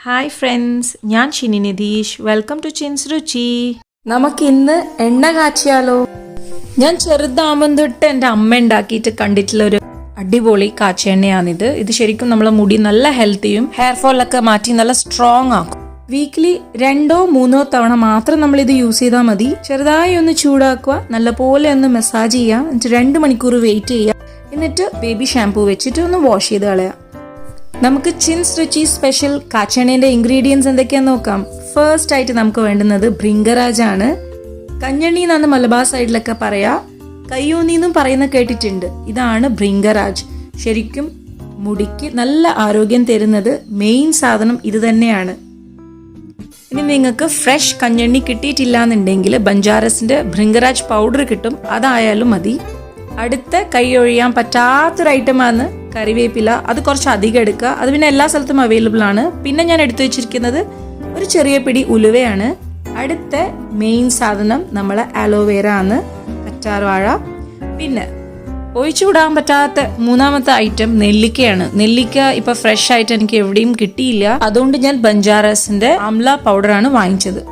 Hi friends, ഞാൻ Shini Nitish. Welcome to chins രുചി. നമുക്കിന്ന് എണ്ണ കാച്ചിയാലോ? ഞാൻ ചെറുതാകുമ്പം തൊട്ട് എൻ്റെ അമ്മ ഉണ്ടാക്കിയിട്ട് കണ്ടിട്ടുള്ള ഒരു അടിപൊളി കാച്ചെണ്ണയാണിത്. ഇത് ശരിക്കും നമ്മളെ മുടി നല്ല ഹെൽത്തിയും ഹെയർ ഫോളൊക്കെ മാറ്റി നല്ല സ്ട്രോങ് ആക്കും. വീക്കിലി 2-3 തവണ മാത്രം നമ്മൾ ഇത് യൂസ് ചെയ്താൽ മതി. ചെറുതായി ഒന്ന് ചൂടാക്കുക, നല്ലപോലെ ഒന്ന് മസാജ് ചെയ്യുക, എന്നിട്ട് 2 മണിക്കൂർ വെയിറ്റ് ചെയ്യുക. എന്നിട്ട് ബേബി ഷാംപൂ വെച്ചിട്ട് ഒന്ന് വാഷ് ചെയ്ത് കളയാം. നമുക്ക് ചിൻസ് രുചി സ്പെഷ്യൽ കാച്ചെണ്ണേന്റെ ഇൻഗ്രീഡിയൻസ് എന്തൊക്കെയാന്ന് നോക്കാം. ഫസ്റ്റ് ആയിട്ട് നമുക്ക് വേണ്ടുന്നത് ഭൃംഗരാജ് ആണ്. കഞ്ഞണ്ണി എന്നാണ് മലബാർ സൈഡിലൊക്കെ പറയാ, കയ്യൂന്നി എന്നും പറയുന്ന കേട്ടിട്ടുണ്ട്. ഇതാണ് ഭൃംഗരാജ്. ശരിക്കും മുടിക്ക് നല്ല ആരോഗ്യം തരുന്നത് മെയിൻ സാധനം ഇത് തന്നെയാണ്. ഇനി നിങ്ങൾക്ക് ഫ്രഷ് കഞ്ഞണ്ണി കിട്ടിയിട്ടില്ല എന്നുണ്ടെങ്കിൽ ബഞ്ചാരസിന്റെ ഭൃംഗരാജ് പൗഡർ കിട്ടും, അതായാലും മതി. അടുത്ത കൈ ഒഴിയാൻ പറ്റാത്തൊരു ഐറ്റമാണ് കറിവേപ്പില. അത് കുറച്ച് അധികം എടുക്കുക. അത് പിന്നെ എല്ലാ സ്ഥലത്തും അവൈലബിൾ ആണ്. പിന്നെ ഞാൻ എടുത്തു വെച്ചിരിക്കുന്നത് ഒരു ചെറിയ പിടി ഉലുവയാണ്. അടുത്ത മെയിൻ സാധനം നമ്മളെ അലോവേര ആണ്, കറ്റാർവാഴ. പിന്നെ ഒഴിച്ചുവിടാൻ പറ്റാത്ത മൂന്നാമത്തെ ഐറ്റം നെല്ലിക്കയാണ്. നെല്ലിക്ക ഇപ്പൊ ഫ്രഷ് ആയിട്ട് എനിക്ക് എവിടെയും കിട്ടിയില്ല, അതുകൊണ്ട് ഞാൻ ബഞ്ചാരസിന്റെ ആംല പൗഡറാണ് വാങ്ങിച്ചത്.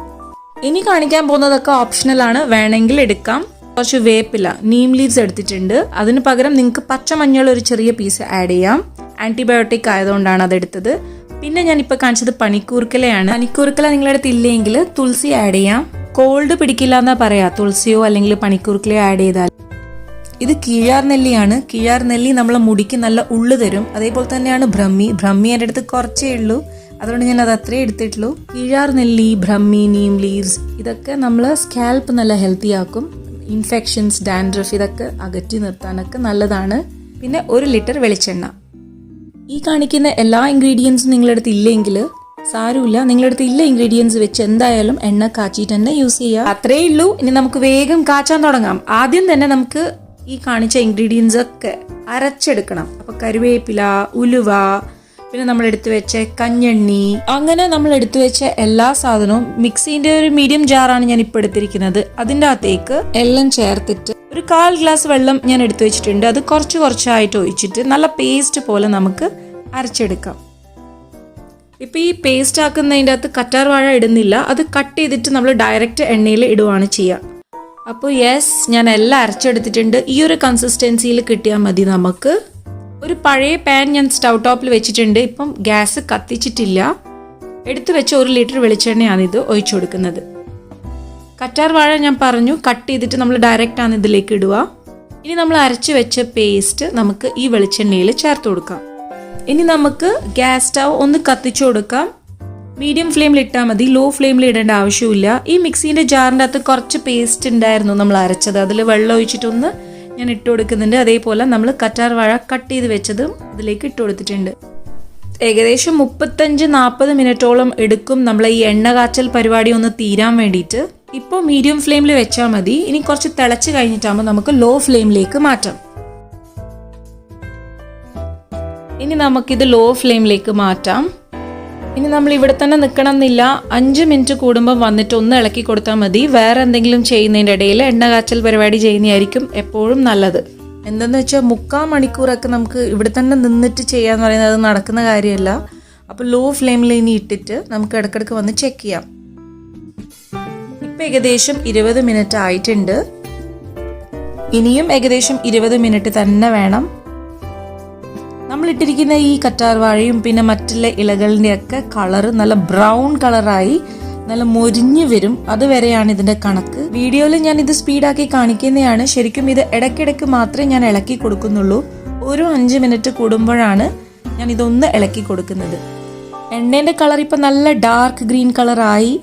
ഇനി കാണിക്കാൻ പോകുന്നതൊക്കെ ഓപ്ഷണൽ ആണ്, വേണമെങ്കിൽ എടുക്കാം. കുറച്ച് വേപ്പില, നീം ലീവ്സ് എടുത്തിട്ടുണ്ട്. അതിന് പകരം നിങ്ങൾക്ക് പച്ചമഞ്ഞൾ ഒരു ചെറിയ പീസ് ആഡ് ചെയ്യാം. ആന്റിബയോട്ടിക് ആയതുകൊണ്ടാണ് അതെടുത്തത്. പിന്നെ ഞാൻ ഇപ്പൊ കാണിച്ചത് പനിക്കൂർക്കലയാണ്. പനിക്കൂർക്കല നിങ്ങളുടെ അടുത്ത് ഇല്ലെങ്കിൽ തുളസി ആഡ് ചെയ്യാം. കോൾഡ് പിടിക്കില്ല എന്നാ പറയാ തുളസിയോ അല്ലെങ്കിൽ പനിക്കൂർക്കലയോ ആഡ് ചെയ്താൽ. ഇത് കീഴാർ നെല്ലിയാണ്. കീഴാർ നെല്ലി നമ്മളെ മുടിക്ക് നല്ല ഉള്ളു തരും. അതേപോലെ തന്നെയാണ് ബ്രഹ്മി. ബ്രഹ്മി എൻ്റെ അടുത്ത് കുറച്ചേ ഉള്ളൂ, അതുകൊണ്ട് ഞാൻ അത് അത്രേ എടുത്തിട്ടുള്ളൂ. കീഴാർ നെല്ലി, ബ്രഹ്മി, നീം ലീവ്സ് ഇതൊക്കെ നമ്മളെ സ്കാൽപ്പ് നല്ല ഹെൽത്തി ആക്കും. ഇൻഫെക്ഷൻസ്, ഡാൻഡ്രഫ് ഇതൊക്കെ അകറ്റി നിർത്താനൊക്കെ നല്ലതാണ്. പിന്നെ 1 ലിറ്റർ വെളിച്ചെണ്ണ. ഈ കാണിക്കുന്ന എല്ലാ ഇൻഗ്രീഡിയൻസും നിങ്ങളുടെ അടുത്ത് ഇല്ലെങ്കിൽ സാരമില്ല, നിങ്ങളുടെ അടുത്ത് ഇല്ല ഇൻഗ്രീഡിയൻസ് വെച്ച് എന്തായാലും എണ്ണ കാച്ചിട്ട് തന്നെ യൂസ് ചെയ്യുക. അത്രേ ഉള്ളൂ. ഇനി നമുക്ക് വേഗം കാച്ചാൻ തുടങ്ങാം. ആദ്യം തന്നെ നമുക്ക് ഈ കാണിച്ച ഇൻഗ്രീഡിയൻസ് ഒക്കെ അരച്ചെടുക്കണം. അപ്പൊ കറിവേപ്പില, ഉലുവ, പിന്നെ നമ്മൾ എടുത്തു വെച്ച കഞ്ഞെണ്ണി, അങ്ങനെ നമ്മൾ എടുത്തു വെച്ച എല്ലാ സാധനവും മിക്സിന്റെ ഒരു മീഡിയം ജാറാണ് ഞാൻ ഇപ്പൊ എടുത്തിരിക്കുന്നത്. അതിൻ്റെ അകത്തേക്ക് എല്ലാം ചേർത്തിട്ട് ഒരു 1/4 ഗ്ലാസ് വെള്ളം ഞാൻ എടുത്തു വെച്ചിട്ടുണ്ട്. അത് കുറച്ചായിട്ട് ഒഴിച്ചിട്ട് നല്ല പേസ്റ്റ് പോലെ നമുക്ക് അരച്ചെടുക്കാം. ഇപ്പൊ ഈ പേസ്റ്റ് ആക്കുന്നതിൻ്റെ അകത്ത് കറ്റാർവാഴ ഇടുന്നില്ല, അത് കട്ട് ചെയ്തിട്ട് നമ്മൾ ഡയറക്റ്റ് എണ്ണയിൽ ഇടുവാണ് ചെയ്യുക. അപ്പോൾ യെസ്, ഞാൻ എല്ലാം അരച്ചെടുത്തിട്ടുണ്ട്. ഈ ഒരു കൺസിസ്റ്റൻസിയിൽ കിട്ടിയാൽ മതി നമുക്ക്. ഒരു പഴയ പാൻ ഞാൻ സ്റ്റൗ ടോപ്പിൽ വെച്ചിട്ടുണ്ട്. ഇപ്പം ഗ്യാസ് കത്തിച്ചിട്ടില്ല. എടുത്തു വെച്ച 1 ലിറ്റർ വെളിച്ചെണ്ണയാണ് ഇത് ഒഴിച്ചു കൊടുക്കുന്നത്. കറ്റാർവാഴ ഞാൻ പറഞ്ഞു കട്ട് ചെയ്തിട്ട് നമ്മൾ ഡയറക്റ്റ് ആണ് ഇതിലേക്ക് ഇടുക. ഇനി നമ്മൾ അരച്ചു വെച്ച പേസ്റ്റ് നമുക്ക് ഈ വെളിച്ചെണ്ണയിൽ ചേർത്ത് കൊടുക്കാം. ഇനി നമുക്ക് ഗ്യാസ് സ്റ്റൗ ഒന്ന് കത്തിച്ചു കൊടുക്കാം. മീഡിയം ഫ്ലെയിമിൽ ഇട്ടാൽ മതി, ലോ ഫ്ലെയിമിൽ ഇടേണ്ട ആവശ്യമില്ല. ഈ മിക്സിന്റെ ജാറിൻ്റെ അകത്ത് കുറച്ച് പേസ്റ്റ് ഉണ്ടായിരുന്നു നമ്മൾ അരച്ചത്, അതിൽ വെള്ളം ഒഴിച്ചിട്ടൊന്ന് ഞാൻ ഇട്ട് കൊടുക്കുന്നുണ്ട്. അതേപോലെ നമ്മൾ കറ്റാർവാഴ കട്ട് ചെയ്ത് വെച്ചതും ഇതിലേക്ക് ഇട്ട് കൊടുത്തിട്ടുണ്ട്. ഏകദേശം 35-40 മിനിറ്റോളം എടുക്കും നമ്മളെ ഈ എണ്ണ കാച്ചൽ പരിപാടി ഒന്ന് തീരാൻ വേണ്ടിയിട്ട്. ഇപ്പോൾ മീഡിയം ഫ്ലെയിമിൽ വെച്ചാൽ മതി. ഇനി കുറച്ച് തിളച്ച് കഴിഞ്ഞിട്ടാകുമ്പോൾ നമുക്ക് ലോ ഫ്ലെയിമിലേക്ക് മാറ്റാം. ഇനി നമുക്കിത് ലോ ഫ്ലെയിമിലേക്ക് മാറ്റാം. ഇനി നമ്മൾ ഇവിടെ തന്നെ നിൽക്കണം എന്നില്ല, 5 മിനിറ്റ് കൂടുമ്പോൾ വന്നിട്ട് ഒന്ന് ഇളക്കി കൊടുത്താൽ മതി. വേറെ എന്തെങ്കിലും ചെയ്യുന്നതിൻ്റെ ഇടയിൽ എണ്ണ കാച്ചൽ പരിപാടി ചെയ്യുന്നതായിരിക്കും എപ്പോഴും നല്ലത്. എന്തെന്ന് വെച്ചാൽ 3/4 മണിക്കൂറൊക്കെ നമുക്ക് ഇവിടെ തന്നെ നിന്നിട്ട് ചെയ്യാന്ന് പറയുന്നത് നടക്കുന്ന കാര്യമല്ല. അപ്പോൾ ലോ ഫ്ലെയിമിൽ ഇനി ഇട്ടിട്ട് നമുക്ക് ഇടയ്ക്കിടയ്ക്ക് വന്ന് ചെക്ക് ചെയ്യാം. ഇപ്പം ഏകദേശം 20 മിനിറ്റ് ആയിട്ടുണ്ട്. ഇനിയും ഏകദേശം 20 മിനിറ്റ് തന്നെ വേണം. നമ്മൾ ഇട്ടിരിക്കുന്ന ഈ കറ്റാർവാഴയും പിന്നെ മറ്റുള്ള ഇലകളുടെ ഒക്കെ കളറ് നല്ല ബ്രൗൺ കളറായി നല്ല മൊരിഞ്ഞു വരും. അതുവരെയാണ് ഇതിന്റെ കണക്ക്. വീഡിയോയിൽ ഞാൻ ഇത് സ്പീഡാക്കി കാണിക്കുന്നതാണ്. ശരിക്കും ഇത് ഇടയ്ക്കിടയ്ക്ക് മാത്രമേ ഞാൻ ഇളക്കി കൊടുക്കുന്നുള്ളൂ. ഒരു 5 മിനിറ്റ് കൂടുമ്പോഴാണ് ഞാൻ ഇതൊന്ന് ഇളക്കി കൊടുക്കുന്നത്. എണ്ണേന്റെ കളർ ഇപ്പൊ നല്ല ഡാർക്ക് ഗ്രീൻ കളറായി.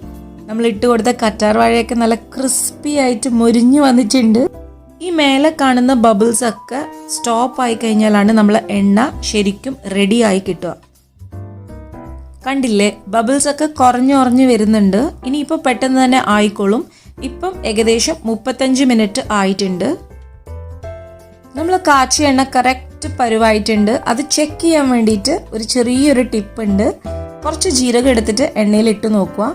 നമ്മൾ ഇട്ട് കൊടുത്ത കറ്റാർവാഴയൊക്കെ നല്ല ക്രിസ്പി ആയിട്ട് മൊരിഞ്ഞു വന്നിട്ടുണ്ട്. ഈ മേലെ കാണുന്ന ബബിൾസ് ഒക്കെ സ്റ്റോപ്പ് ആയി കഴിഞ്ഞാലാണ് നമ്മളെ എണ്ണ ശരിക്കും റെഡി ആയി കിട്ടുക. കണ്ടില്ലേ, ബബിൾസ് ഒക്കെ കുറഞ്ഞു വരുന്നുണ്ട്. ഇനിയിപ്പോൾ പെട്ടെന്ന് തന്നെ ആയിക്കോളും. ഇപ്പം ഏകദേശം 35 മിനിറ്റ് ആയിട്ടുണ്ട്. നമ്മൾ കാച്ചിയ എണ്ണ കറക്റ്റ് പരുവായിട്ടുണ്ട്. അത് ചെക്ക് ചെയ്യാൻ വേണ്ടിയിട്ട് ഒരു ചെറിയൊരു ടിപ്പ് ഉണ്ട്. കുറച്ച് ജീരകം എടുത്തിട്ട് എണ്ണയിൽ ഇട്ട് നോക്കുക.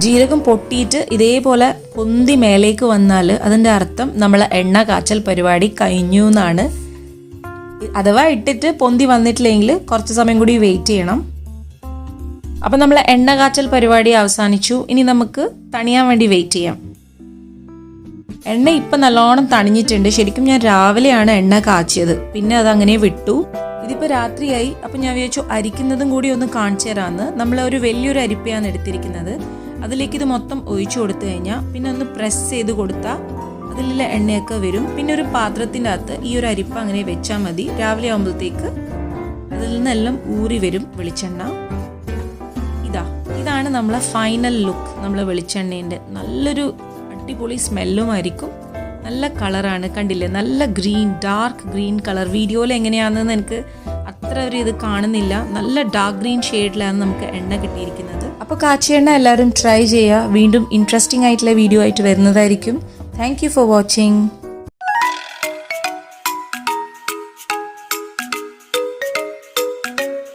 ജീരകം പൊട്ടിയിട്ട് ഇതേപോലെ പൊന്തി മേലേക്ക് വന്നാൽ അതിൻ്റെ അർത്ഥം നമ്മളെ എണ്ണ കാച്ചൽ പരിപാടി കഴിഞ്ഞു എന്നാണ്. അഥവാ ഇട്ടിട്ട് പൊന്തി വന്നിട്ടില്ലെങ്കിൽ കുറച്ച് സമയം കൂടി വെയിറ്റ് ചെയ്യണം. അപ്പം നമ്മൾ എണ്ണ കാച്ചൽ പരിപാടി അവസാനിച്ചു. ഇനി നമുക്ക് തണിയാൻ വേണ്ടി വെയിറ്റ് ചെയ്യാം. എണ്ണ ഇപ്പം നല്ലോണം തണിഞ്ഞിട്ടുണ്ട്. ശരിക്കും ഞാൻ രാവിലെയാണ് എണ്ണ കാച്ചിയത്, പിന്നെ അതങ്ങനെ വിട്ടു. ഇതിപ്പോൾ രാത്രിയായി. അപ്പം ഞാൻ വിചാരിച്ചു അരിക്കുന്നതും കൂടി ഒന്ന് കാണിച്ചു തരാമെന്ന്. നമ്മൾ ഒരു വലിയൊരു അരിപ്പയാണ് എടുത്തിരിക്കുന്നത്. അതിലേക്ക് ഇത് മൊത്തം ഒഴിച്ചു കൊടുത്തു കഴിഞ്ഞാൽ പിന്നെ ഒന്ന് പ്രസ് ചെയ്ത് കൊടുത്താൽ അതിലുള്ള എണ്ണയൊക്കെ വരും. പിന്നെ ഒരു പാത്രത്തിൻ്റെ അകത്ത് ഈ ഒരു അരിപ്പ അങ്ങനെ വെച്ചാൽ മതി. രാവിലെ ആകുമ്പോഴത്തേക്ക് അതിൽ നിന്നെല്ലാം ഊറി വരും വെളിച്ചെണ്ണ. ഇതാണ് നമ്മളെ ഫൈനൽ ലുക്ക്. നമ്മളെ വെളിച്ചെണ്ണേൻ്റെ നല്ലൊരു അടിപൊളി സ്മെല്ലുമായിരിക്കും. നല്ല കളറാണ്, കണ്ടില്ലേ? നല്ല ഗ്രീൻ, ഡാർക്ക് ഗ്രീൻ കളർ. വീഡിയോയിൽ എങ്ങനെയാണെന്ന് എനിക്ക് അത്ര ഒരു ഇത് കാണുന്നില്ല. നല്ല ഡാർക്ക് ഗ്രീൻ ഷെയ്ഡിലാണ് നമുക്ക് എണ്ണ കിട്ടിയിരിക്കുന്നത്. അപ്പോൾ കാച്ചിയ എണ്ണ എല്ലാവരും ട്രൈ ചെയ്യുക. വീണ്ടും ഇൻട്രസ്റ്റിംഗ് ആയിട്ടുള്ള വീഡിയോ ആയിട്ട് വരുന്നതായിരിക്കും. Thank you for watching.